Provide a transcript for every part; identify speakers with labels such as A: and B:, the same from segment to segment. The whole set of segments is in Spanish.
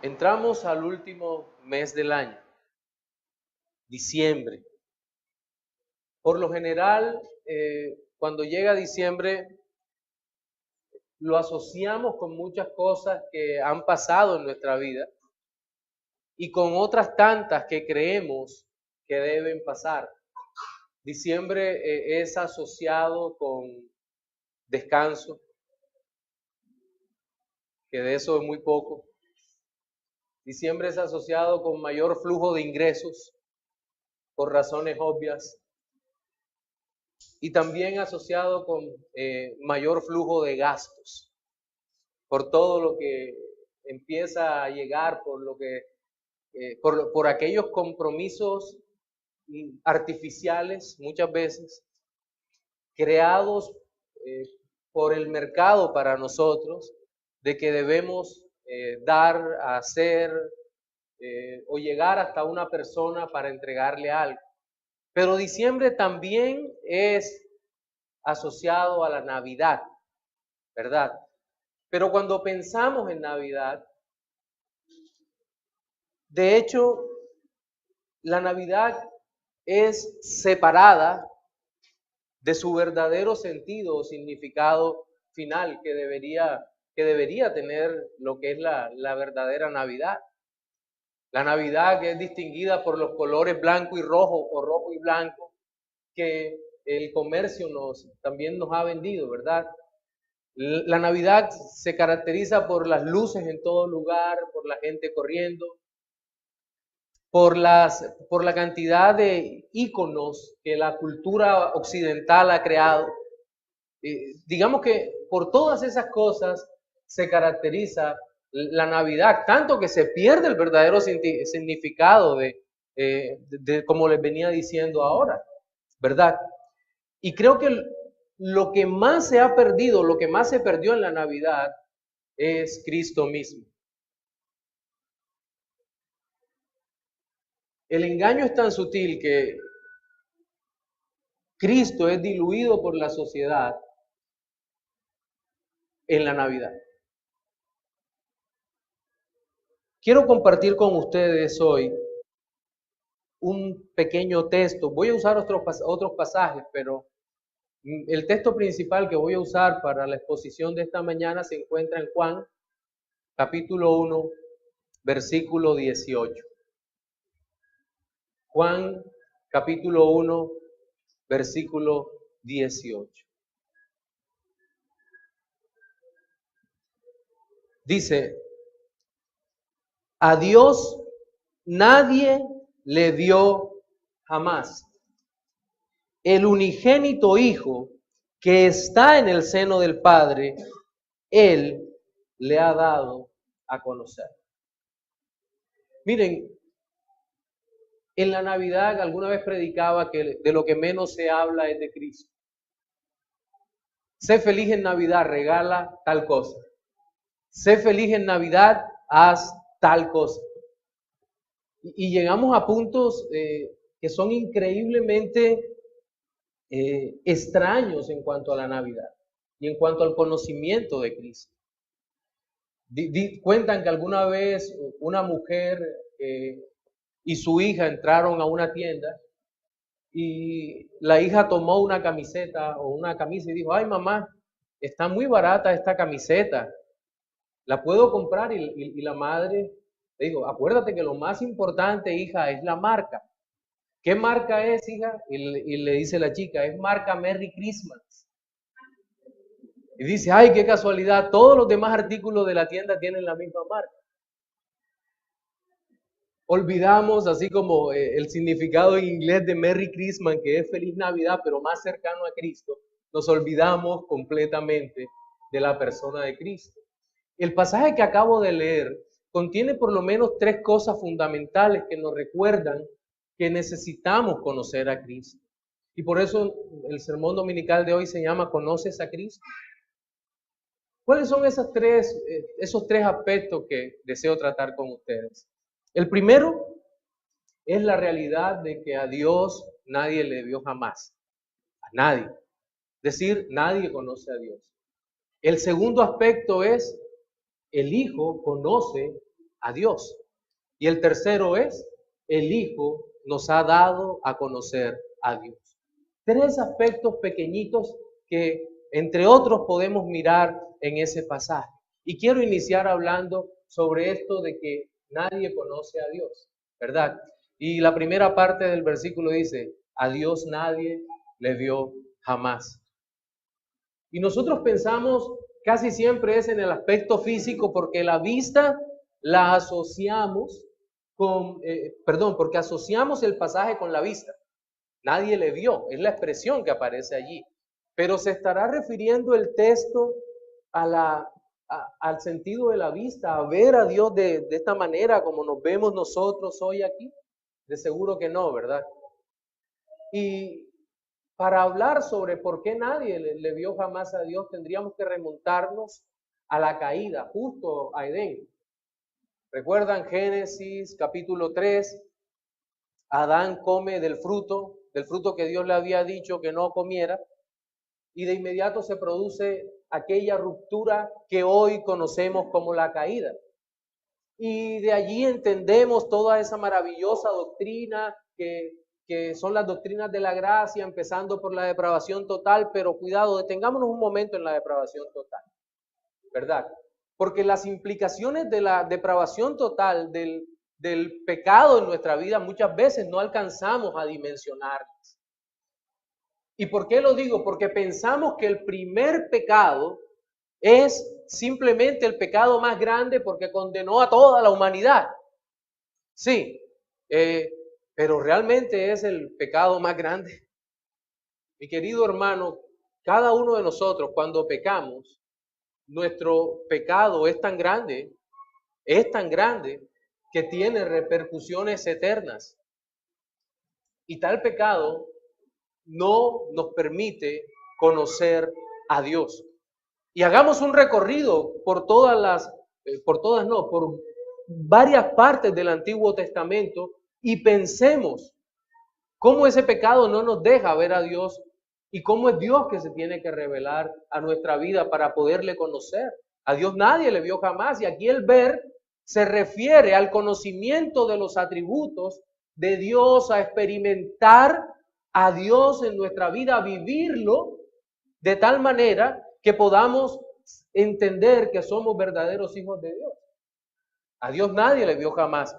A: Entramos al último mes del año, diciembre. Por lo general, cuando llega diciembre, lo asociamos con muchas cosas que han pasado en nuestra vida y con otras tantas que creemos que deben pasar. Diciembre es asociado con descanso, que de eso es muy poco. Diciembre es asociado con mayor flujo de ingresos, por razones obvias, y también asociado con mayor flujo de gastos, por todo lo que empieza a llegar, por lo que, por aquellos compromisos artificiales muchas veces, creados por el mercado para nosotros, de que debemos dar, hacer o llegar hasta una persona para entregarle algo. Pero diciembre también es asociado a la Navidad, ¿verdad? Pero cuando pensamos en Navidad, de hecho, la Navidad es separada de su verdadero sentido o significado final que debería tener lo que es la verdadera Navidad. La Navidad que es distinguida por los colores blanco y rojo o rojo y blanco que el comercio también nos ha vendido, ¿verdad? La Navidad se caracteriza por las luces en todo lugar, por la gente corriendo, por la cantidad de íconos que la cultura occidental ha creado. Digamos que por todas esas cosas se caracteriza la Navidad, tanto que se pierde el verdadero significado de como les venía diciendo ahora, ¿verdad? Y creo que lo que más se ha perdido, lo que más se perdió en la Navidad es Cristo mismo. El engaño es tan sutil que Cristo es diluido por la sociedad en la Navidad. Quiero compartir con ustedes hoy un pequeño texto. Voy a usar otros pasajes, pero el texto principal que voy a usar para la exposición de esta mañana se encuentra en Juan, capítulo 1, versículo 18. Juan, capítulo 1, versículo 18. Dice, a Dios nadie le dio jamás. El unigénito Hijo que está en el seno del Padre, Él le ha dado a conocer. Miren, en la Navidad alguna vez predicaba que de lo que menos se habla es de Cristo. Sé feliz en Navidad, regala tal cosa. Sé feliz en Navidad, haz tal cosa. Y llegamos a puntos que son increíblemente extraños en cuanto a la Navidad y en cuanto al conocimiento de Cristo. Cuentan que alguna vez una mujer y su hija entraron a una tienda y la hija tomó una camiseta o una camisa y dijo, ay mamá, está muy barata esta camiseta, ¿la puedo comprar? Y la madre le dijo, acuérdate que lo más importante, hija, es la marca. ¿Qué marca es, hija? Y le dice la chica, es marca Merry Christmas. Y dice, ay, qué casualidad, todos los demás artículos de la tienda tienen la misma marca. Olvidamos, así como el significado en inglés de Merry Christmas, que es feliz Navidad, pero más cercano a Cristo, nos olvidamos completamente de la persona de Cristo. El pasaje que acabo de leer contiene por lo menos tres cosas fundamentales que nos recuerdan que necesitamos conocer a Cristo. Y por eso el sermón dominical de hoy se llama ¿Conoces a Cristo? ¿Cuáles son esos tres aspectos que deseo tratar con ustedes? El primero es la realidad de que a Dios nadie le vio jamás. A nadie. Es decir, nadie conoce a Dios. El segundo aspecto es el Hijo conoce a Dios. Y el tercero es, el Hijo nos ha dado a conocer a Dios. Tres aspectos pequeñitos que, entre otros, podemos mirar en ese pasaje. Y quiero iniciar hablando sobre esto de que nadie conoce a Dios, ¿verdad? Y la primera parte del versículo dice, a Dios nadie le vio jamás. Y nosotros pensamos casi siempre es en el aspecto físico porque la vista la asociamos porque asociamos el pasaje con la vista. Nadie le vio, es la expresión que aparece allí. Pero se estará refiriendo el texto al sentido de la vista, a ver a Dios de esta manera como nos vemos nosotros hoy aquí. De seguro que no, ¿verdad? Y para hablar sobre por qué nadie le vio jamás a Dios, tendríamos que remontarnos a la caída, justo a Edén. ¿Recuerdan Génesis capítulo 3? Adán come del fruto que Dios le había dicho que no comiera, y de inmediato se produce aquella ruptura que hoy conocemos como la caída. Y de allí entendemos toda esa maravillosa doctrina que son las doctrinas de la gracia, empezando por la depravación total, pero cuidado, detengámonos un momento en la depravación total, ¿verdad? Porque las implicaciones de la depravación total, del pecado en nuestra vida, muchas veces no alcanzamos a dimensionarlas. ¿Y por qué lo digo? Porque pensamos que el primer pecado es simplemente el pecado más grande porque condenó a toda la humanidad. Sí, pero realmente es el pecado más grande. Mi querido hermano, cada uno de nosotros cuando pecamos, nuestro pecado es tan grande que tiene repercusiones eternas. Y tal pecado no nos permite conocer a Dios. Y hagamos un recorrido por por varias partes del Antiguo Testamento y pensemos cómo ese pecado no nos deja ver a Dios y cómo es Dios que se tiene que revelar a nuestra vida para poderle conocer. A Dios nadie le vio jamás y aquí el ver se refiere al conocimiento de los atributos de Dios, a experimentar a Dios en nuestra vida, a vivirlo de tal manera que podamos entender que somos verdaderos hijos de Dios. A Dios nadie le vio jamás.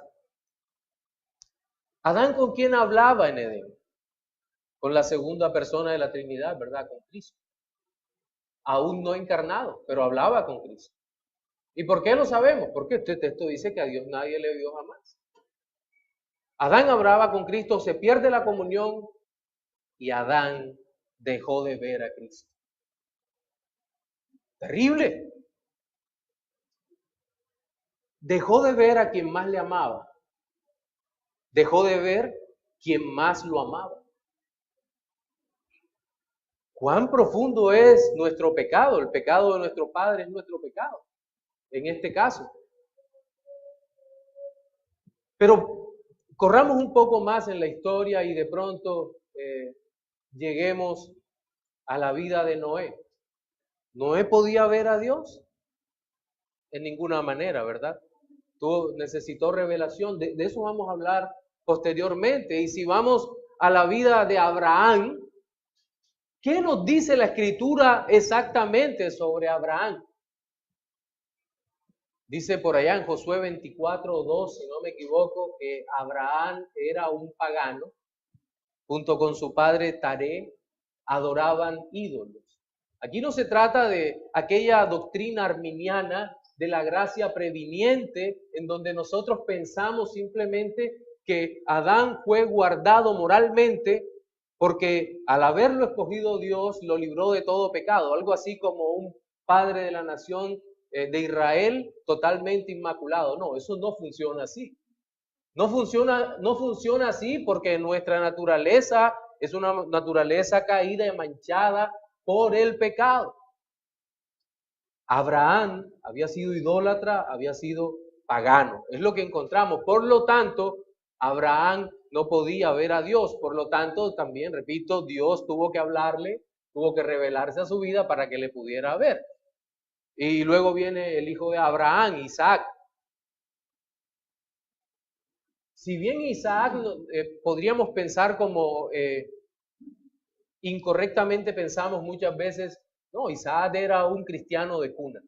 A: Adán, ¿con quién hablaba en Edén? Con la segunda persona de la Trinidad, ¿verdad? Con Cristo. Aún no encarnado, pero hablaba con Cristo. ¿Y por qué lo sabemos? Porque este texto dice que a Dios nadie le vio jamás. Adán hablaba con Cristo, se pierde la comunión y Adán dejó de ver a Cristo. Terrible. Dejó de ver a quien más le amaba. Dejó de ver quien más lo amaba. ¿Cuán profundo es nuestro pecado? El pecado de nuestro padre es nuestro pecado, en este caso. Pero corramos un poco más en la historia y de pronto lleguemos a la vida de Noé. ¿Noé podía ver a Dios? En ninguna manera, ¿verdad? Necesitó revelación. De eso vamos a hablar posteriormente. Y si vamos a la vida de Abraham, ¿qué nos dice la Escritura exactamente sobre Abraham? Dice por allá en Josué 24:2, si no me equivoco, que Abraham era un pagano. Junto con su padre Taré, adoraban ídolos. Aquí no se trata de aquella doctrina arminiana de la gracia previniente, en donde nosotros pensamos simplemente que Adán fue guardado moralmente porque al haberlo escogido Dios lo libró de todo pecado, algo así como un padre de la nación de Israel totalmente inmaculado. No, eso no funciona así. No funciona así porque nuestra naturaleza es una naturaleza caída y manchada por el pecado. Abraham había sido idólatra, había sido pagano. Es lo que encontramos. Por lo tanto, Abraham no podía ver a Dios. Por lo tanto, también, repito, Dios tuvo que hablarle, tuvo que revelarse a su vida para que le pudiera ver. Y luego viene el hijo de Abraham, Isaac. Si bien Isaac podríamos pensar como incorrectamente pensamos muchas veces, no, Isaac era un cristiano de cuna.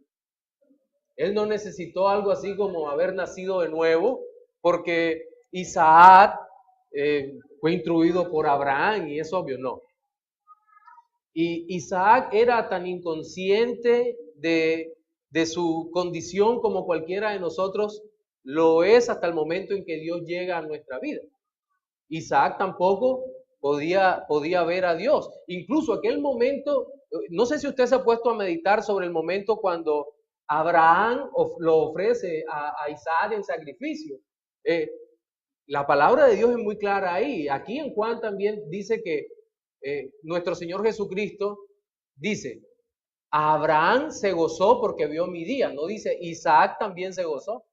A: Él no necesitó algo así como haber nacido de nuevo, porque Isaac fue instruido por Abraham y es obvio, no. Y Isaac era tan inconsciente de su condición como cualquiera de nosotros lo es hasta el momento en que Dios llega a nuestra vida. Isaac tampoco podía ver a Dios. Incluso aquel momento, no sé si usted se ha puesto a meditar sobre el momento cuando Abraham lo ofrece a Isaac en sacrificio. La palabra de Dios es muy clara ahí. Aquí en Juan también dice que nuestro Señor Jesucristo dice, Abraham se gozó porque vio mi día. No dice, Isaac también se gozó.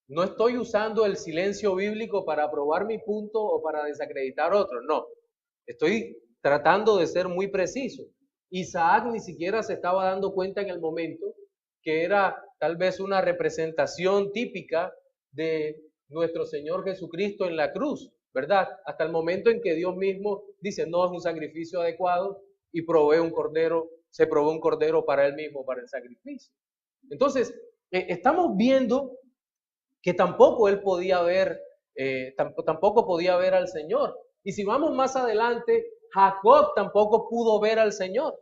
A: No estoy usando el silencio bíblico para probar mi punto o para desacreditar otro, no. Estoy tratando de ser muy preciso. Isaac ni siquiera se estaba dando cuenta en el momento que era tal vez una representación típica de nuestro Señor Jesucristo en la cruz, ¿verdad? Hasta el momento en que Dios mismo dice, no es un sacrificio adecuado y provee un cordero, se provee un cordero para él mismo, para el sacrificio. Entonces, estamos viendo que tampoco él podía ver, tampoco podía ver al Señor. Y si vamos más adelante, Jacob tampoco pudo ver al Señor.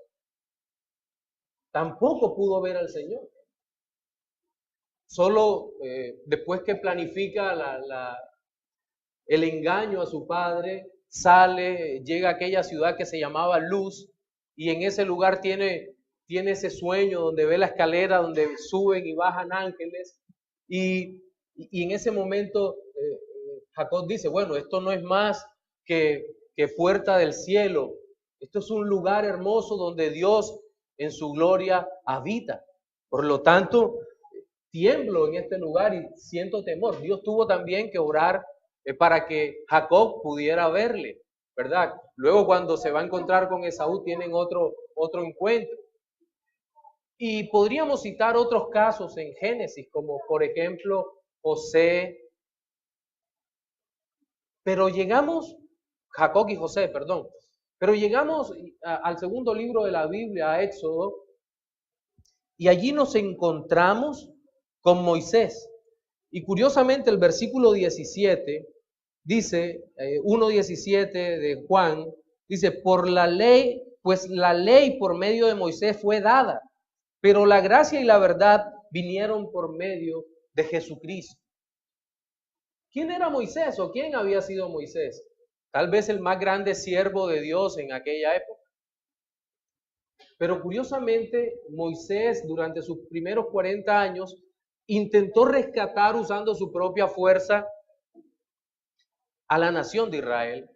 A: Tampoco pudo ver al Señor. Solo después que planifica el engaño a su padre, sale, llega a aquella ciudad que se llamaba Luz, y en ese lugar tiene ese sueño donde ve la escalera, donde suben y bajan ángeles, y en ese momento Jacob dice, bueno, esto no es más que puerta del cielo, esto es un lugar hermoso donde Dios en su gloria habita. Por lo tanto, tiemblo en este lugar y siento temor. Dios tuvo también que orar para que Jacob pudiera verle, ¿verdad? Luego cuando se va a encontrar con Esaú tienen otro encuentro. Y podríamos citar otros casos en Génesis, como por ejemplo José. Pero llegamos, Jacob y José, perdón. Pero llegamos al segundo libro de la Biblia, a Éxodo, y allí nos encontramos con Moisés. Y curiosamente el versículo 17 dice, 1:17 de Juan, dice, por la ley, pues la ley por medio de Moisés fue dada, pero la gracia y la verdad vinieron por medio de Jesucristo. ¿Quién era Moisés o quién había sido Moisés? Tal vez el más grande siervo de Dios en aquella época. Pero curiosamente, Moisés durante sus primeros 40 años intentó rescatar usando su propia fuerza a la nación de Israel.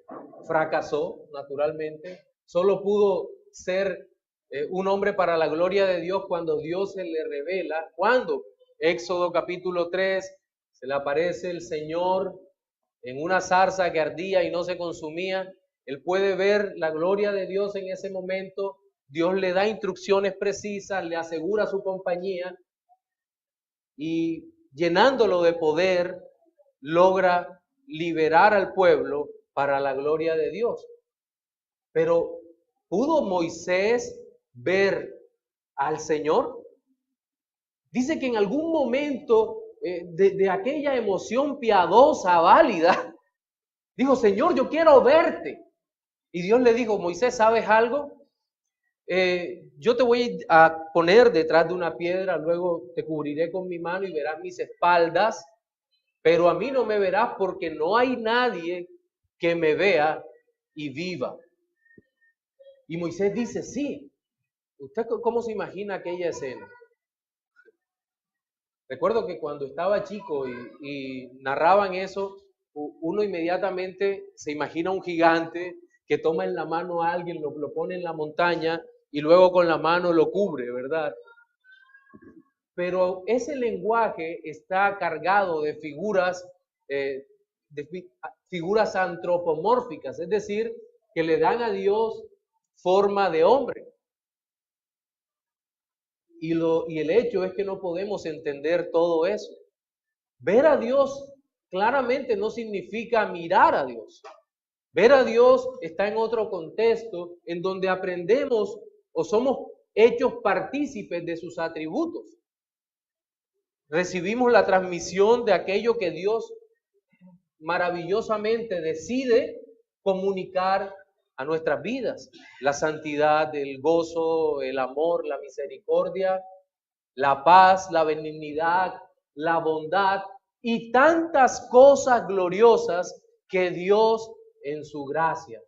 A: Fracasó, naturalmente. Solo pudo ser un hombre para la gloria de Dios cuando Dios se le revela. ¿Cuándo? Éxodo capítulo 3, se le aparece el Señor en una zarza que ardía y no se consumía. Él puede ver la gloria de Dios en ese momento. Dios le da instrucciones precisas, le asegura su compañía y llenándolo de poder, logra liberar al pueblo para la gloria de Dios. Pero ¿pudo Moisés ver al Señor? Dice que en algún momento de aquella emoción piadosa, válida, dijo, Señor, yo quiero verte. Y Dios le dijo, Moisés, ¿sabes algo? Yo te voy a poner detrás de una piedra, luego te cubriré con mi mano y verás mis espaldas, pero a mí no me verás porque no hay nadie que me vea y viva. Y Moisés dice, sí. ¿Usted cómo se imagina aquella escena? Recuerdo que cuando estaba chico y narraban eso, uno inmediatamente se imagina un gigante que toma en la mano a alguien, lo pone en la montaña y luego con la mano lo cubre, ¿verdad? Pero ese lenguaje está cargado de figuras antropomórficas, es decir, que le dan a Dios forma de hombre. Y el hecho es que no podemos entender todo eso. Ver a Dios claramente no significa mirar a Dios. Ver a Dios está en otro contexto en donde aprendemos o somos hechos partícipes de sus atributos. Recibimos la transmisión de aquello que Dios maravillosamente decide comunicar a nuestras vidas. La santidad, el gozo, el amor, la misericordia, la paz, la benignidad, la bondad y tantas cosas gloriosas que Dios en su gracia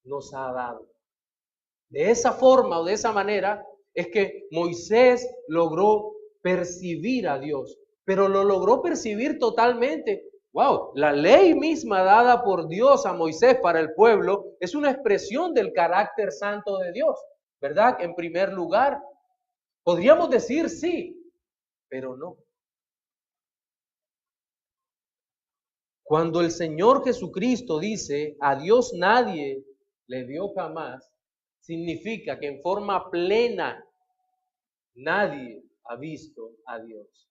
A: nos ha dado. De esa forma o de esa manera es que Moisés logró percibir a Dios, pero lo logró percibir totalmente. Wow, la ley misma dada por Dios a Moisés para el pueblo es una expresión del carácter santo de Dios, ¿verdad? En primer lugar, podríamos decir sí, pero no. Cuando el Señor Jesucristo dice, a Dios nadie le vio jamás, significa que en forma plena nadie ha visto a Dios.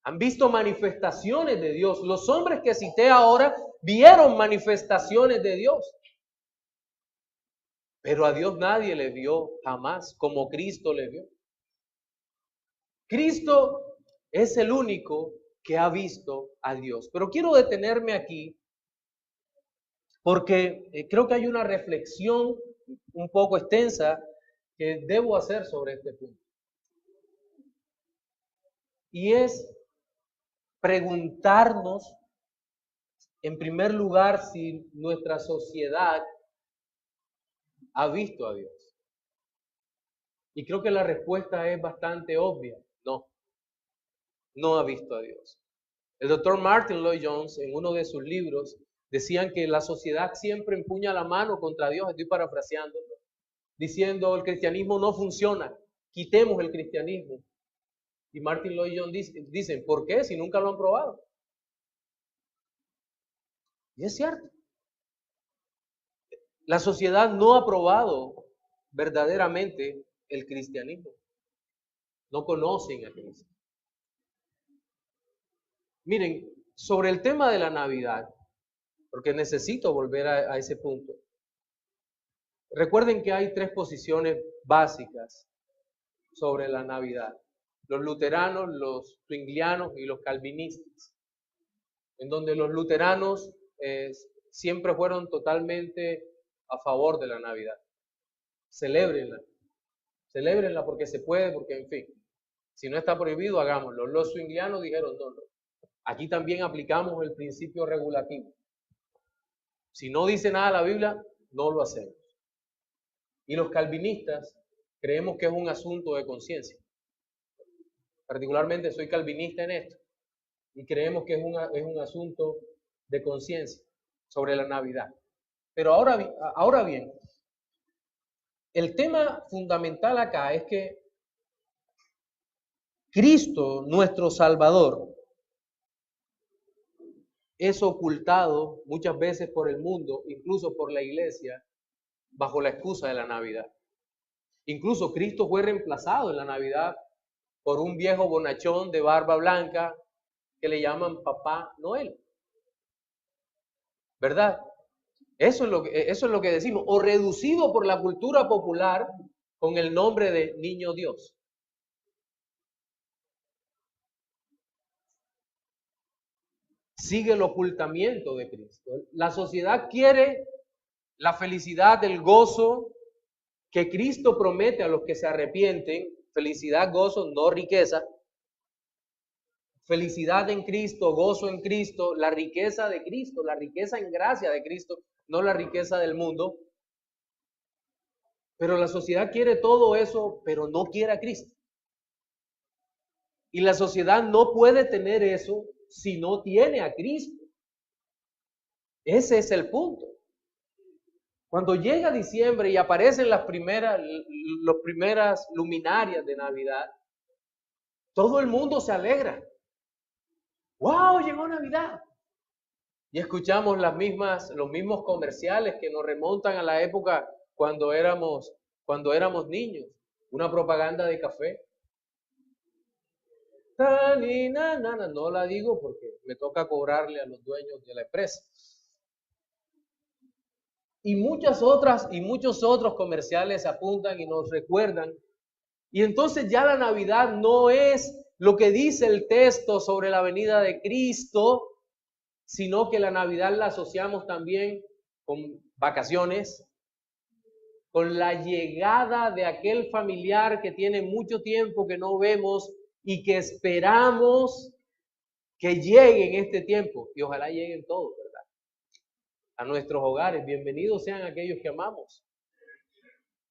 A: Han visto manifestaciones de Dios. Los hombres que cité ahora vieron manifestaciones de Dios. Pero a Dios nadie le vio jamás como Cristo le vio. Cristo es el único que ha visto a Dios. Pero quiero detenerme aquí porque creo que hay una reflexión un poco extensa que debo hacer sobre este punto. Y es preguntarnos, en primer lugar, si nuestra sociedad ha visto a Dios. Y creo que la respuesta es bastante obvia. No, no ha visto a Dios. El doctor Martin Lloyd-Jones, en uno de sus libros, decían que la sociedad siempre empuña la mano contra Dios. Estoy parafraseando, diciendo el cristianismo no funciona, quitemos el cristianismo. Y Martin Lloyd-Jones dice, ¿por qué? Si nunca lo han probado. Y es cierto. La sociedad no ha probado verdaderamente el cristianismo. No conocen a Cristo. Miren, sobre el tema de la Navidad, porque necesito volver a ese punto. Recuerden que hay tres posiciones básicas sobre la Navidad. Los luteranos, los zwinglianos y los calvinistas. En donde los luteranos siempre fueron totalmente a favor de la Navidad. Celébrenla. Celébrenla porque se puede, porque en fin. Si no está prohibido, hagámoslo. Los zwinglianos dijeron no. Aquí también aplicamos el principio regulativo. Si no dice nada la Biblia, no lo hacemos. Y los calvinistas creemos que es un asunto de conciencia. Particularmente soy calvinista en esto. Y creemos que es un asunto de conciencia sobre la Navidad. Pero ahora bien, el tema fundamental acá es que Cristo, nuestro Salvador, es ocultado muchas veces por el mundo, incluso por la iglesia, bajo la excusa de la Navidad. Incluso Cristo fue reemplazado en la Navidad por un viejo bonachón de barba blanca que le llaman Papá Noel. ¿Verdad? Eso es lo que decimos. O reducido por la cultura popular con el nombre de Niño Dios. Sigue el ocultamiento de Cristo. La sociedad quiere la felicidad, el gozo que Cristo promete a los que se arrepienten. Felicidad, gozo, no riqueza. Felicidad en Cristo, gozo en Cristo, la riqueza de Cristo, la riqueza en gracia de Cristo, no la riqueza del mundo. Pero la sociedad quiere todo eso, pero no quiere a Cristo. Y la sociedad no puede tener eso si no tiene a Cristo. Ese es el punto. Cuando llega diciembre y aparecen las primeras luminarias de Navidad, todo el mundo se alegra. ¡Wow! Llegó Navidad. Y escuchamos los mismos comerciales que nos remontan a la época cuando éramos niños. Una propaganda de café. No la digo porque me toca cobrarle a los dueños de la empresa. Y muchas otras y muchos otros comerciales apuntan y nos recuerdan. Y entonces ya la Navidad no es lo que dice el texto sobre la venida de Cristo, sino que la Navidad la asociamos también con vacaciones, con la llegada de aquel familiar que tiene mucho tiempo que no vemos y que esperamos que llegue en este tiempo. Y ojalá lleguen todos, ¿verdad? A nuestros hogares. Bienvenidos sean aquellos que amamos.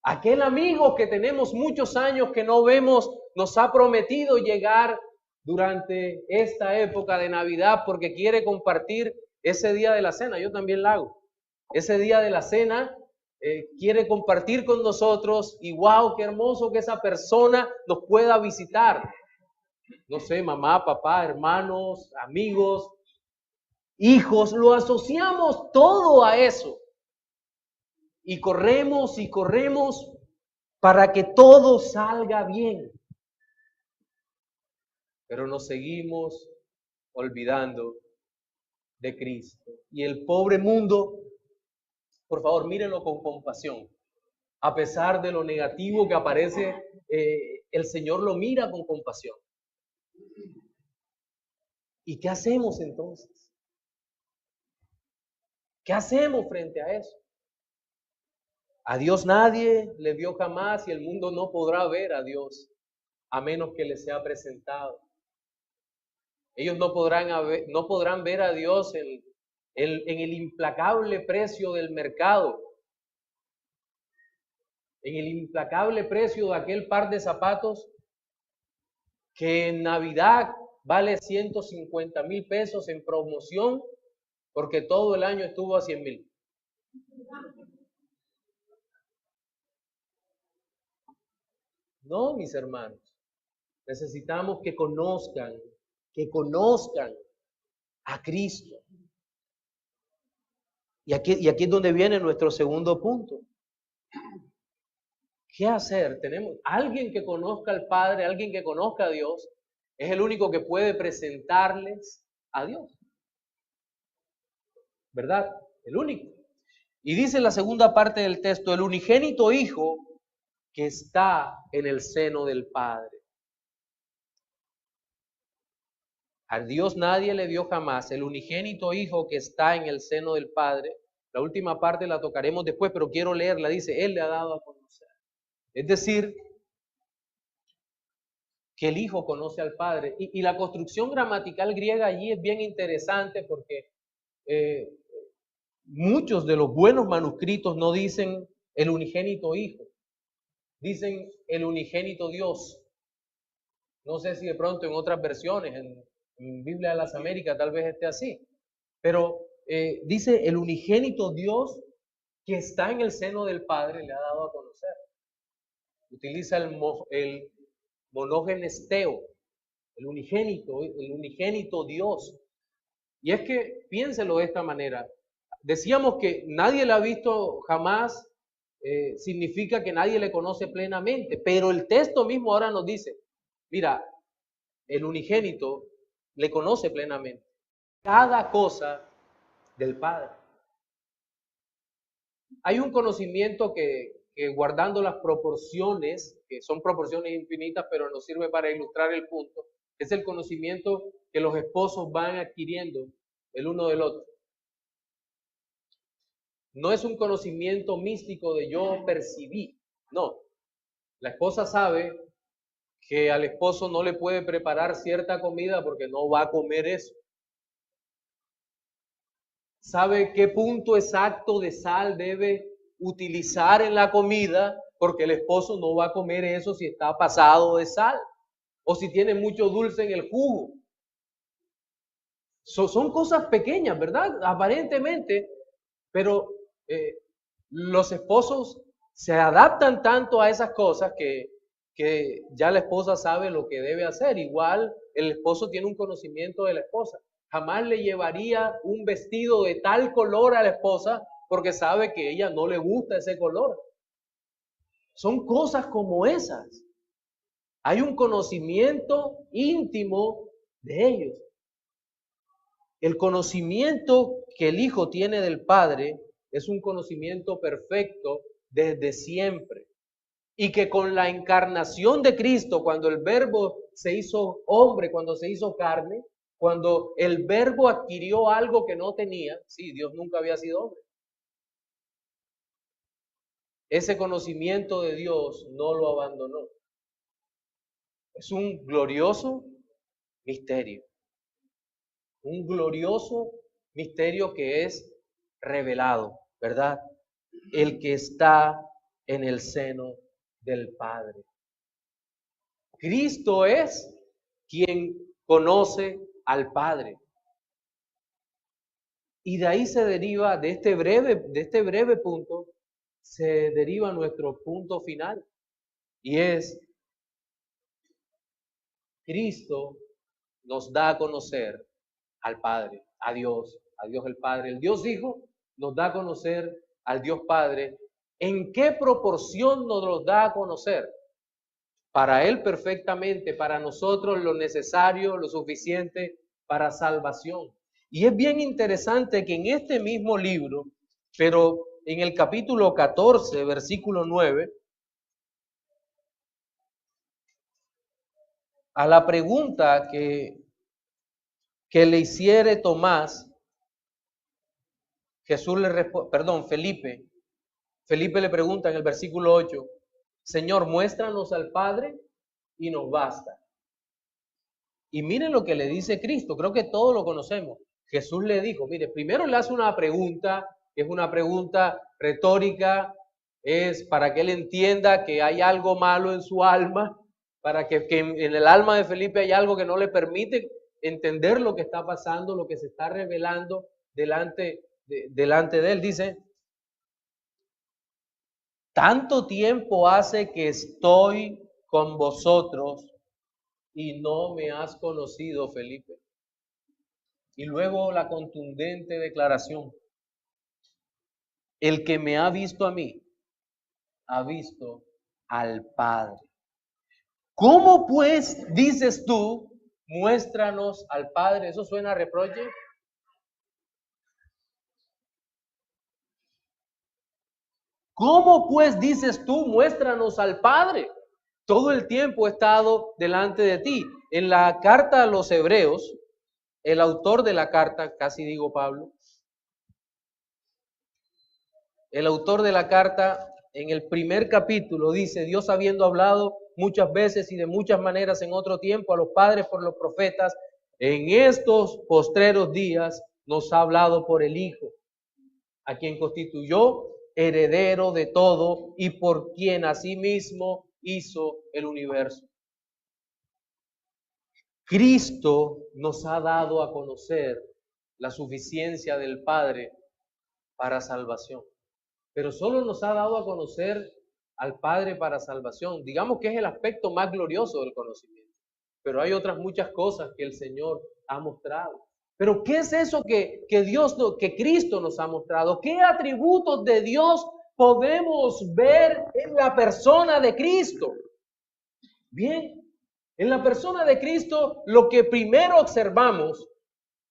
A: Aquel amigo que tenemos muchos años que no vemos, nos ha prometido llegar durante esta época de Navidad porque quiere compartir ese día de la cena. Yo también la hago. Ese día de la cena quiere compartir con nosotros y wow, qué hermoso que esa persona nos pueda visitar. No sé, mamá, papá, hermanos, amigos, hijos, lo asociamos todo a eso. Y corremos para que todo salga bien. Pero nos seguimos olvidando de Cristo. Y el pobre mundo, por favor, mírenlo con compasión. A pesar de lo negativo que aparece, el Señor lo mira con compasión. ¿Y qué hacemos entonces? ¿Qué hacemos frente a eso? A Dios nadie le vio jamás y el mundo no podrá ver a Dios a menos que le sea presentado. Ellos no podrán ver a Dios en el implacable precio del mercado, en el implacable precio de aquel par de zapatos que en Navidad vale 150,000 pesos en promoción porque todo el año estuvo a 100,000. No, mis hermanos, necesitamos que conozcan a Cristo. Y aquí es donde viene nuestro segundo punto. ¿Qué hacer? Tenemos alguien que conozca al Padre, alguien que conozca a Dios, es el único que puede presentarles a Dios. ¿Verdad? El único. Y dice en la segunda parte del texto, el unigénito Hijo que está en el seno del Padre. A Dios nadie le dio jamás, el unigénito Hijo que está en el seno del Padre. La última parte la tocaremos después, pero quiero leerla. Dice, Él le ha dado a conocer. Es decir, que el Hijo conoce al Padre. Y la construcción gramatical griega allí es bien interesante porque muchos de los buenos manuscritos no dicen el unigénito Hijo, dicen el unigénito Dios. No sé si de pronto en otras versiones, en Biblia de las Américas tal vez esté así, pero dice el unigénito Dios que está en el seno del Padre le ha dado a conocer. Utiliza el monógenesteo, el unigénito Dios. Y es que piénselo de esta manera. Decíamos que nadie le ha visto jamás, significa que nadie le conoce plenamente, pero el texto mismo ahora nos dice, mira, el unigénito le conoce plenamente cada cosa del Padre. Hay un conocimiento que guardando las proporciones, que son proporciones infinitas, pero nos sirve para ilustrar el punto, es el conocimiento que los esposos van adquiriendo el uno del otro. No es un conocimiento místico de yo percibí, no. La esposa sabe que al esposo no le puede preparar cierta comida porque no va a comer eso. Sabe qué punto exacto de sal debe utilizar en la comida porque el esposo no va a comer eso si está pasado de sal o si tiene mucho dulce en el jugo. Son cosas pequeñas, ¿verdad? Aparentemente, pero los esposos se adaptan tanto a esas cosas que ya la esposa sabe lo que debe hacer. Igual el esposo tiene un conocimiento de la esposa. Jamás le llevaría un vestido de tal color a la esposa porque sabe que a ella no le gusta ese color. Son cosas como esas. Hay un conocimiento íntimo de ellos. El conocimiento que el Hijo tiene del Padre es un conocimiento perfecto desde siempre. Y que con la encarnación de Cristo, cuando el Verbo se hizo hombre, cuando se hizo carne, cuando el Verbo adquirió algo que no tenía, sí, Dios nunca había sido hombre. Ese conocimiento de Dios no lo abandonó. Es un glorioso misterio. Un glorioso misterio que es revelado, ¿verdad? El que está en el seno del Padre. Cristo es quien conoce al Padre. Y de ahí se deriva, de este breve punto, se deriva nuestro punto final. Y es, Cristo nos da a conocer al Padre, a Dios el Padre. El Dios Hijo nos da a conocer al Dios Padre. ¿En qué proporción nos lo da a conocer? Para Él perfectamente, para nosotros lo necesario, lo suficiente para salvación. Y es bien interesante que en este mismo libro, pero en el capítulo 14, versículo 9, a la pregunta que le hiciere Tomás, Jesús le responde, Felipe le pregunta en el versículo 8, Señor, muéstranos al Padre y nos basta. Y miren lo que le dice Cristo, creo que todos lo conocemos. Jesús le dijo, mire, primero le hace una pregunta, que es una pregunta retórica, es para que él entienda que hay algo malo en su alma, para que en el alma de Felipe hay algo que no le permite entender lo que está pasando, lo que se está revelando delante de él. Dice, tanto tiempo hace que estoy con vosotros y no me has conocido, Felipe. Y luego la contundente declaración, el que me ha visto a mí, ha visto al Padre. ¿Cómo pues dices tú, muéstranos al Padre? ¿Eso suena a reproche? ¿Cómo pues dices tú, muéstranos al Padre? Todo el tiempo he estado delante de ti. En la carta a los Hebreos, el autor de la carta, casi digo Pablo, el autor de la carta en el primer capítulo dice, Dios habiendo hablado muchas veces y de muchas maneras en otro tiempo a los padres por los profetas, en estos postreros días nos ha hablado por el Hijo, a quien constituyó heredero de todo y por quien asimismo hizo el universo. Cristo nos ha dado a conocer la suficiencia del Padre para salvación, pero solo nos ha dado a conocer al Padre para salvación. Digamos que es el aspecto más glorioso del conocimiento, pero hay otras muchas cosas que el Señor ha mostrado. Pero ¿qué es eso que Cristo nos ha mostrado? ¿Qué atributos de Dios podemos ver en la persona de Cristo? Bien, en la persona de Cristo lo que primero observamos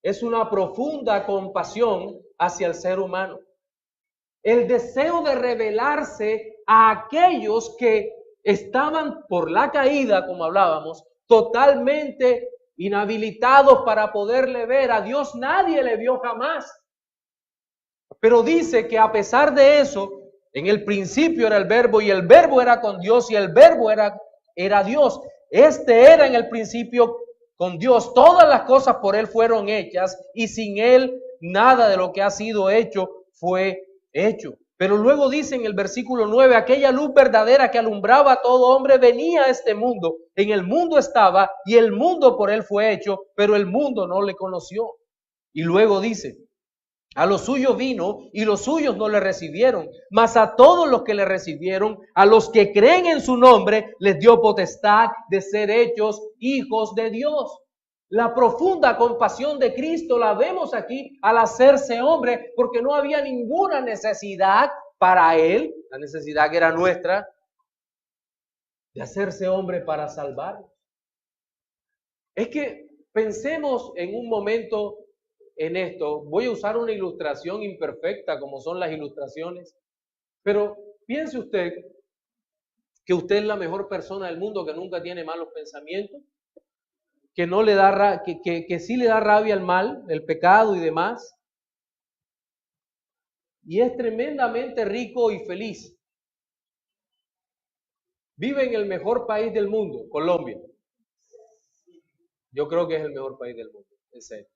A: es una profunda compasión hacia el ser humano. El deseo de revelarse a aquellos que estaban por la caída, como hablábamos, totalmente inhabilitados para poderle ver. A Dios nadie le vio jamás. Pero dice que a pesar de eso, en el principio era el Verbo y el Verbo era con Dios y el Verbo era Dios. Este era en el principio con Dios. Todas las cosas por Él fueron hechas y sin Él nada de lo que ha sido hecho fue hecho. Pero luego dice en el versículo 9, aquella luz verdadera que alumbraba a todo hombre venía a este mundo. En el mundo estaba y el mundo por Él fue hecho, pero el mundo no le conoció. Y luego dice, a los suyos vino y los suyos no le recibieron, mas a todos los que le recibieron, a los que creen en su nombre, les dio potestad de ser hechos hijos de Dios. La profunda compasión de Cristo la vemos aquí al hacerse hombre, porque no había ninguna necesidad para Él, la necesidad que era nuestra, de hacerse hombre para salvarnos. Es que pensemos en un momento en esto. Voy a usar una ilustración imperfecta como son las ilustraciones, pero piense usted que usted es la mejor persona del mundo, que nunca tiene malos pensamientos, que no le da que sí le da rabia al mal, el pecado y demás, y es tremendamente rico y feliz. Vive en el mejor país del mundo, Colombia. Yo creo que es el mejor país del mundo, en serio.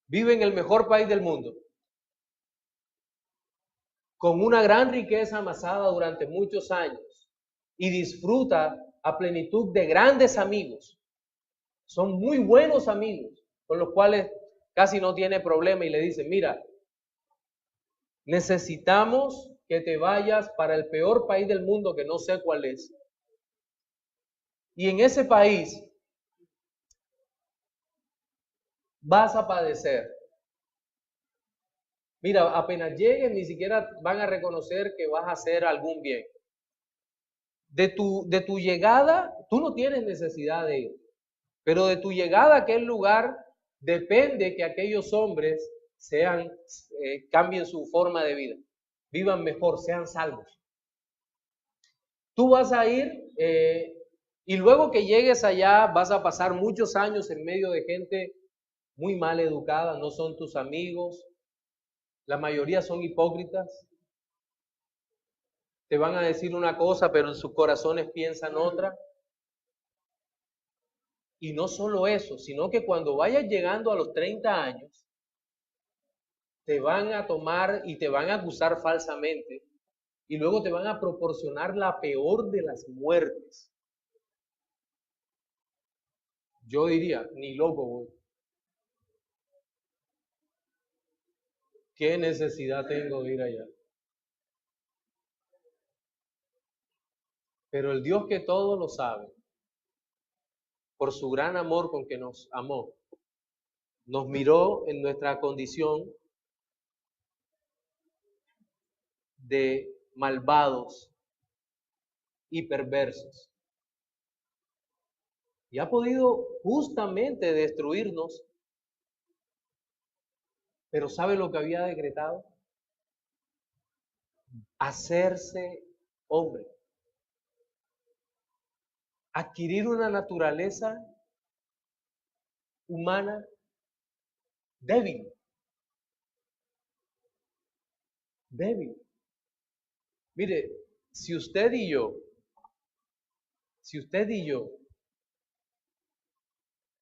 A: Vive en el mejor país del mundo, con una gran riqueza amasada durante muchos años, y disfruta a plenitud de grandes amigos. Son muy buenos amigos, con los cuales casi no tiene problema, y le dicen, mira, necesitamos que te vayas para el peor país del mundo, que no sé cuál es. Y en ese país vas a padecer. Mira, apenas llegues, ni siquiera van a reconocer que vas a hacer algún bien. De tu llegada, tú no tienes necesidad de ir, pero de tu llegada a aquel lugar depende que aquellos hombres cambien su forma de vida, vivan mejor, sean salvos. Tú vas a ir y luego que llegues allá vas a pasar muchos años en medio de gente muy mal educada, no son tus amigos, la mayoría son hipócritas. Te van a decir una cosa, pero en sus corazones piensan otra. Y no solo eso, sino que cuando vayas llegando a los 30 años, te van a tomar y te van a acusar falsamente y luego te van a proporcionar la peor de las muertes. Yo diría, ni loco voy. ¿Qué necesidad tengo de ir allá? Pero el Dios que todo lo sabe, por su gran amor con que nos amó, nos miró en nuestra condición de malvados y perversos. Y ha podido justamente destruirnos, pero ¿sabe lo que había decretado? Hacerse hombre. Adquirir una naturaleza humana débil. Débil. Mire, si usted y yo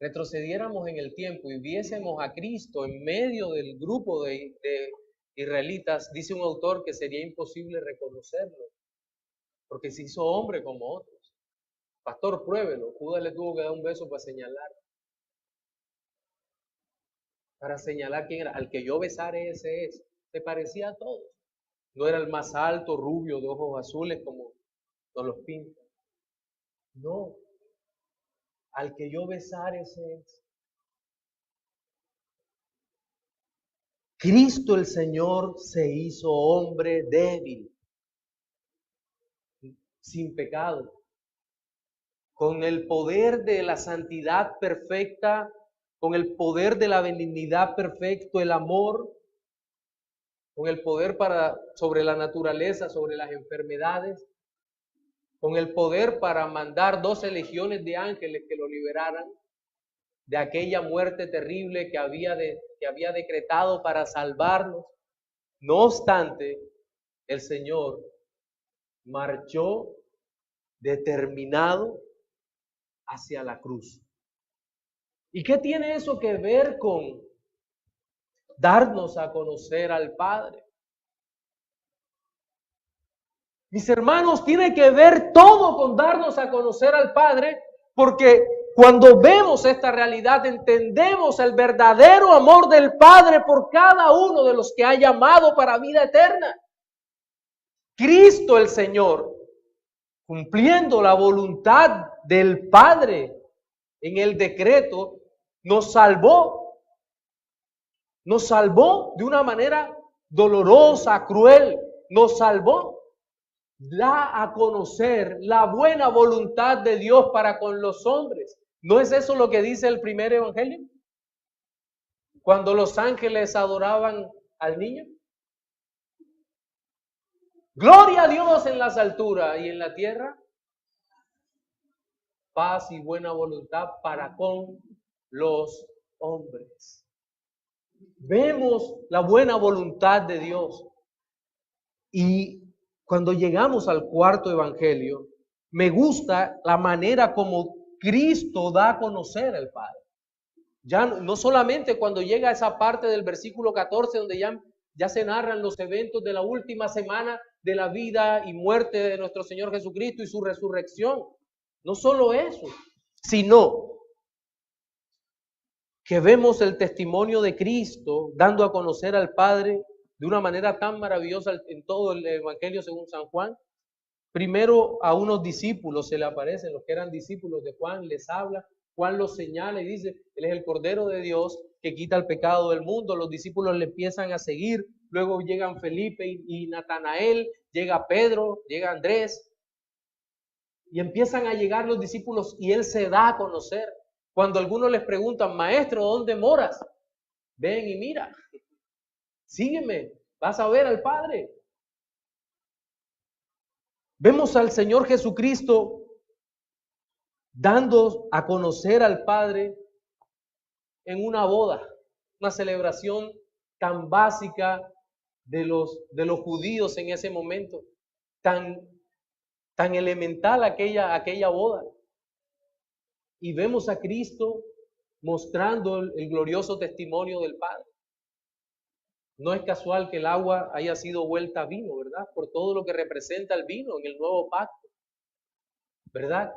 A: retrocediéramos en el tiempo y viésemos a Cristo en medio del grupo de israelitas, dice un autor que sería imposible reconocerlo, porque se hizo hombre como otros. Pastor, pruébelo. Judas le tuvo que dar un beso para señalar quién era. Al que yo besare, ese es. Se parecía a todos. No era el más alto, rubio, de ojos azules como nos los pintan. No. Al que yo besare, ese es. Cristo el Señor se hizo hombre débil, sin pecado, con el poder de la santidad perfecta, con el poder de la benignidad perfecto, el amor, con el poder sobre la naturaleza, sobre las enfermedades, con el poder para mandar 12 legiones de ángeles que lo liberaran de aquella muerte terrible que había decretado para salvarnos. No obstante, el Señor marchó determinado hacia la cruz. ¿Y qué tiene eso que ver con darnos a conocer al Padre? Mis hermanos, tiene que ver todo con darnos a conocer al Padre, porque cuando vemos esta realidad entendemos el verdadero amor del Padre por cada uno de los que ha llamado para vida eterna. Cristo el Señor, cumpliendo la voluntad del Padre en el decreto, nos salvó de una manera dolorosa, cruel, nos salvó. da a conocer la buena voluntad de Dios para con los hombres. ¿No es eso lo que dice el primer evangelio? Cuando los ángeles adoraban al niño. Gloria a Dios en las alturas y en la tierra, paz y buena voluntad para con los hombres. Vemos la buena voluntad de Dios. Y cuando llegamos al cuarto evangelio, me gusta la manera como Cristo da a conocer al Padre. Ya no solamente cuando llega a esa parte del versículo 14 donde ya se narran los eventos de la última semana de la vida y muerte de nuestro Señor Jesucristo y su resurrección. No solo eso, sino que vemos el testimonio de Cristo dando a conocer al Padre de una manera tan maravillosa en todo el Evangelio según San Juan. Primero a unos discípulos se le aparecen, los que eran discípulos de Juan, les habla, Juan los señala y dice, Él es el Cordero de Dios que quita el pecado del mundo. Los discípulos le empiezan a seguir, luego llegan Felipe y Natanael, llega Pedro, llega Andrés, y empiezan a llegar los discípulos y Él se da a conocer. Cuando algunos les preguntan, Maestro, ¿dónde moras? Ven y mira, sígueme, vas a ver al Padre. Vemos al Señor Jesucristo dando a conocer al Padre en una boda, una celebración tan básica de los judíos en ese momento, tan elemental aquella boda. Y vemos a Cristo mostrando el glorioso testimonio del Padre. No es casual que el agua haya sido vuelta a vino, ¿verdad? Por todo lo que representa el vino en el nuevo pacto, ¿verdad?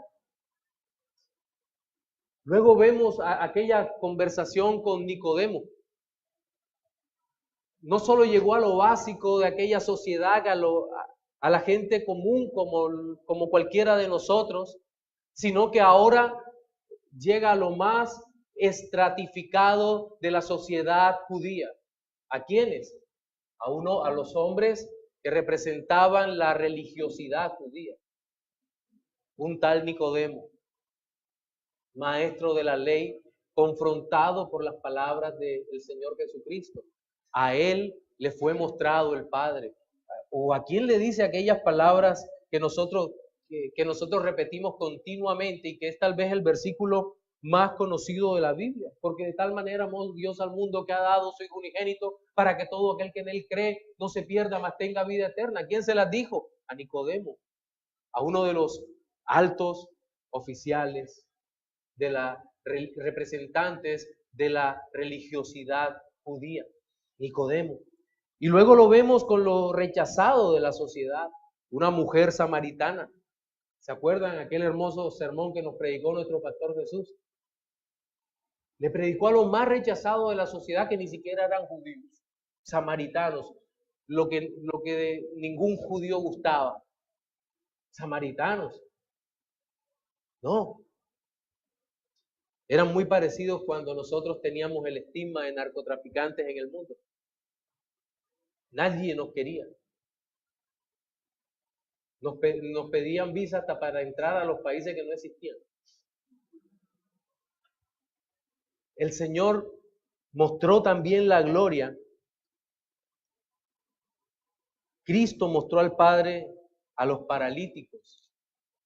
A: Luego vemos aquella conversación con Nicodemo. No solo llegó a lo básico de aquella sociedad, a la gente común como cualquiera de nosotros, sino que ahora llega a lo más estratificado de la sociedad judía. ¿A quiénes? A los hombres que representaban la religiosidad judía. Un tal Nicodemo, maestro de la ley, confrontado por las palabras del Señor Jesucristo. A él le fue mostrado el Padre. ¿O a quién le dice aquellas palabras que nosotros repetimos continuamente y que es tal vez el versículo más conocido de la Biblia? Porque de tal manera amó Dios al mundo que ha dado su Hijo unigénito para que todo aquel que en él cree no se pierda, mas tenga vida eterna. ¿Quién se las dijo? A Nicodemo, a uno de los altos oficiales de las representantes de la religiosidad judía, Nicodemo. Y luego lo vemos con lo rechazado de la sociedad, una mujer samaritana. ¿Se acuerdan aquel hermoso sermón que nos predicó nuestro pastor Jesús? Le predicó a los más rechazados de la sociedad que ni siquiera eran judíos, samaritanos, lo que de ningún judío gustaba. Samaritanos. No. Eran muy parecidos cuando nosotros teníamos el estigma de narcotraficantes en el mundo. Nadie nos quería. Nos pedían visa hasta para entrar a los países que no existían. El Señor mostró también la gloria. Cristo mostró al Padre a los paralíticos.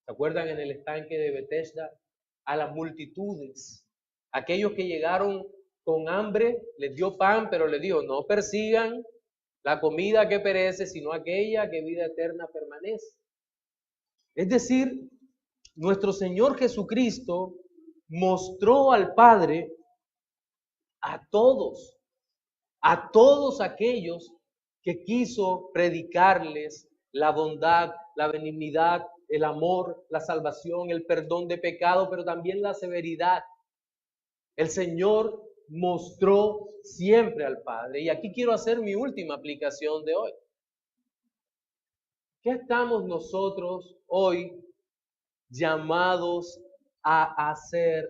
A: ¿Se acuerdan en el estanque de Betesda? A las multitudes. Aquellos que llegaron con hambre, les dio pan, pero les dijo, no persigan la comida que perece, sino aquella que vida eterna permanece. Es decir, nuestro Señor Jesucristo mostró al Padre a todos aquellos que quiso predicarles la bondad, la benignidad, el amor, la salvación, el perdón de pecado, pero también la severidad. El Señor mostró siempre al Padre. Y aquí quiero hacer mi última aplicación de hoy. ¿Qué estamos nosotros hoy llamados a hacer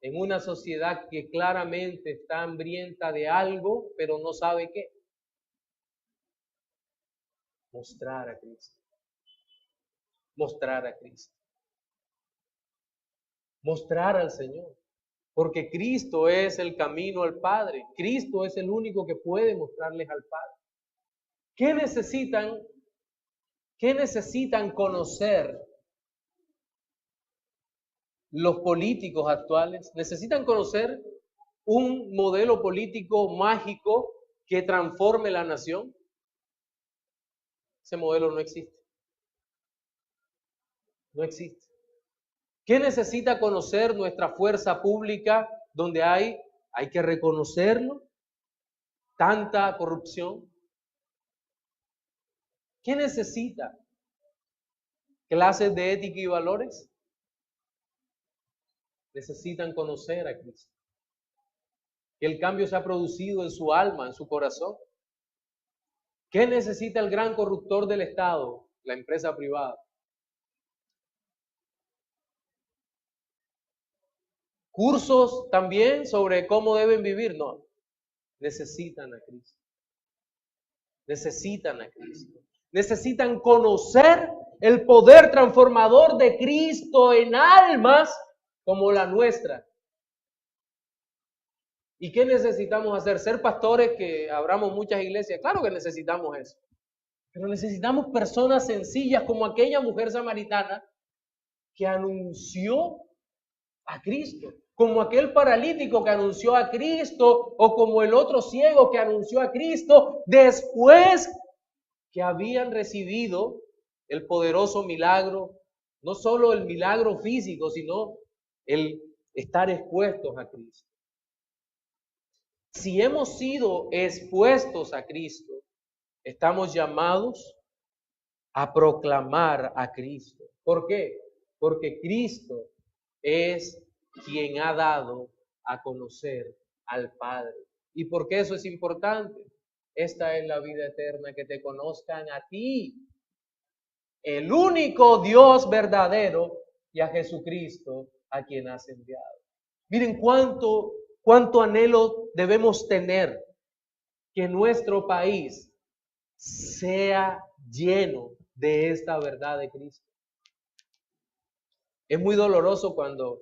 A: en una sociedad que claramente está hambrienta de algo, pero no sabe qué? Mostrar a Cristo. mostrar a Cristo, mostrar al Señor. Porque Cristo es el camino al Padre. Cristo es el único que puede mostrarles al Padre. ¿Qué necesitan? ¿Qué necesitan conocer los políticos actuales? Necesitan conocer un modelo político mágico que transforme la nación. Ese modelo no existe. No existe. ¿Qué necesita conocer nuestra fuerza pública donde hay que reconocerlo, tanta corrupción? ¿Qué necesita? ¿Clases de ética y valores? Necesitan conocer a Cristo. Que el cambio se ha producido en su alma, en su corazón. ¿Qué necesita el gran corruptor del Estado? La empresa privada. Cursos también sobre cómo deben vivir. No, necesitan a Cristo. Necesitan a Cristo. Necesitan conocer el poder transformador de Cristo en almas como la nuestra. ¿Y qué necesitamos hacer? ¿Ser pastores que abramos muchas iglesias? Claro que necesitamos eso. Pero necesitamos personas sencillas como aquella mujer samaritana que anunció a Cristo, como aquel paralítico que anunció a Cristo, o como el otro ciego que anunció a Cristo después que habían recibido el poderoso milagro, no solo el milagro físico, sino el estar expuestos a Cristo. Si hemos sido expuestos a Cristo, estamos llamados a proclamar a Cristo. ¿Por qué? Porque Cristo es quien ha dado a conocer al Padre. ¿Y por qué eso es importante? Esta es la vida eterna, que te conozcan a ti, el único Dios verdadero, y a Jesucristo, a quien has enviado. Miren cuánto anhelo debemos tener que nuestro país sea lleno de esta verdad de Cristo. Es muy doloroso cuando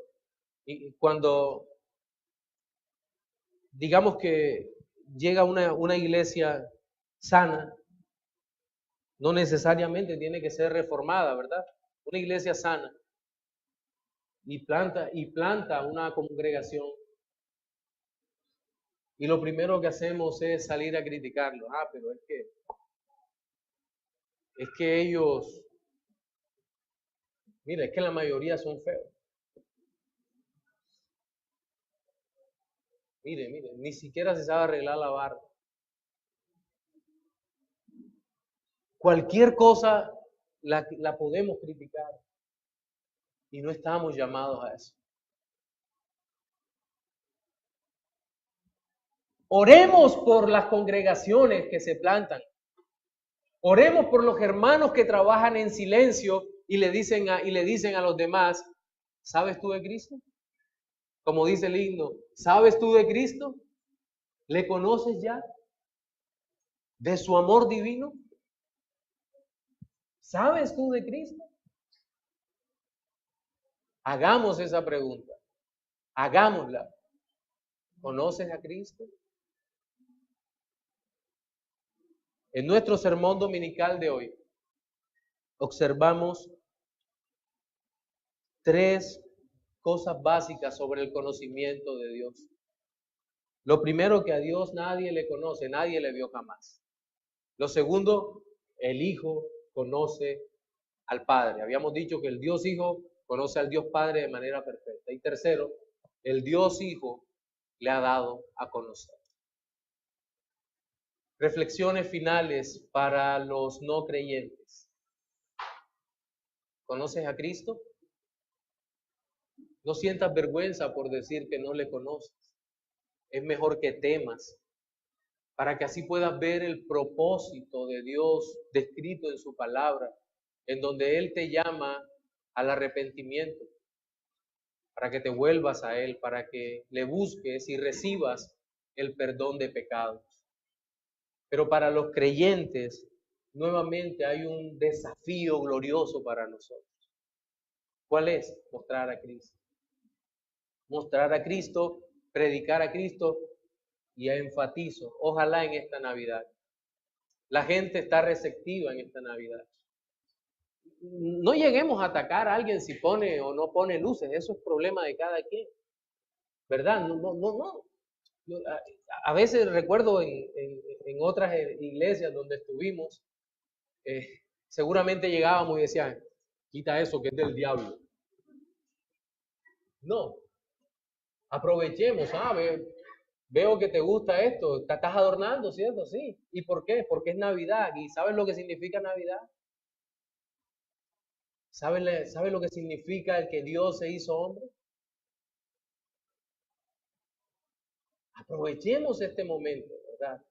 A: digamos que llega una iglesia sana, no necesariamente tiene que ser reformada, ¿verdad? Una iglesia sana y planta una congregación. Y lo primero que hacemos es salir a criticarlo. Pero es que ellos, mira, es que la mayoría son feos. Mire, ni siquiera se sabe arreglar la barba. Cualquier cosa la podemos criticar y no estamos llamados a eso. Oremos por las congregaciones que se plantan. Oremos por los hermanos que trabajan en silencio y le dicen a los demás, ¿sabes tú de Cristo? Como dice el himno, ¿sabes tú de Cristo? ¿Le conoces ya? ¿De su amor divino? ¿Sabes tú de Cristo? Hagamos esa pregunta. Hagámosla. ¿Conoces a Cristo? En nuestro sermón dominical de hoy, observamos 3 cosas básicas sobre el conocimiento de Dios. Lo primero, que a Dios nadie le conoce, nadie le vio jamás. Lo segundo, el Hijo conoce al Padre. Habíamos dicho que el Dios Hijo conoce al Dios Padre de manera perfecta. Y tercero, el Dios Hijo le ha dado a conocer. Reflexiones finales para los no creyentes. ¿Conoces a Cristo? No sientas vergüenza por decir que no le conoces. Es mejor que temas, para que así puedas ver el propósito de Dios descrito en su palabra, en donde Él te llama al arrepentimiento, para que te vuelvas a Él, para que le busques y recibas el perdón de pecados. Pero para los creyentes, nuevamente hay un desafío glorioso para nosotros. ¿Cuál es? Mostrar a Cristo. Mostrar a Cristo, predicar a Cristo, y enfatizo, ojalá en esta Navidad. La gente está receptiva en esta Navidad. No lleguemos a atacar a alguien si pone o no pone luces, eso es problema de cada quien, ¿verdad? No. A veces recuerdo en otras iglesias donde estuvimos, seguramente llegábamos y decían, quita eso que es del diablo. No, aprovechemos, ¿sabes? Veo que te gusta esto, te estás adornando, ¿cierto? Sí. ¿Y por qué? Porque es Navidad. ¿Y sabes lo que significa Navidad? ¿Sabes lo que significa el que Dios se hizo hombre? Aprovechemos este momento, ¿verdad?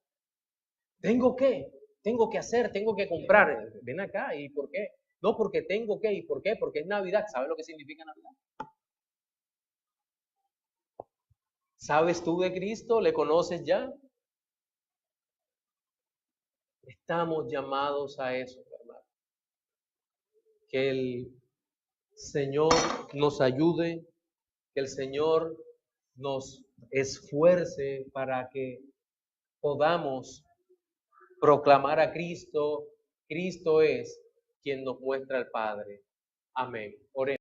A: Tengo que hacer, tengo que comprar. Ven acá, ¿y por qué? No, porque tengo que, ¿y por qué? Porque es Navidad. ¿Sabes lo que significa Navidad? ¿Sabes tú de Cristo? ¿Le conoces ya? Estamos llamados a eso, hermano. Que el Señor nos ayude, que el Señor nos esfuerce para que podamos proclamar a Cristo. Cristo es quien nos muestra al Padre. Amén. Oremos.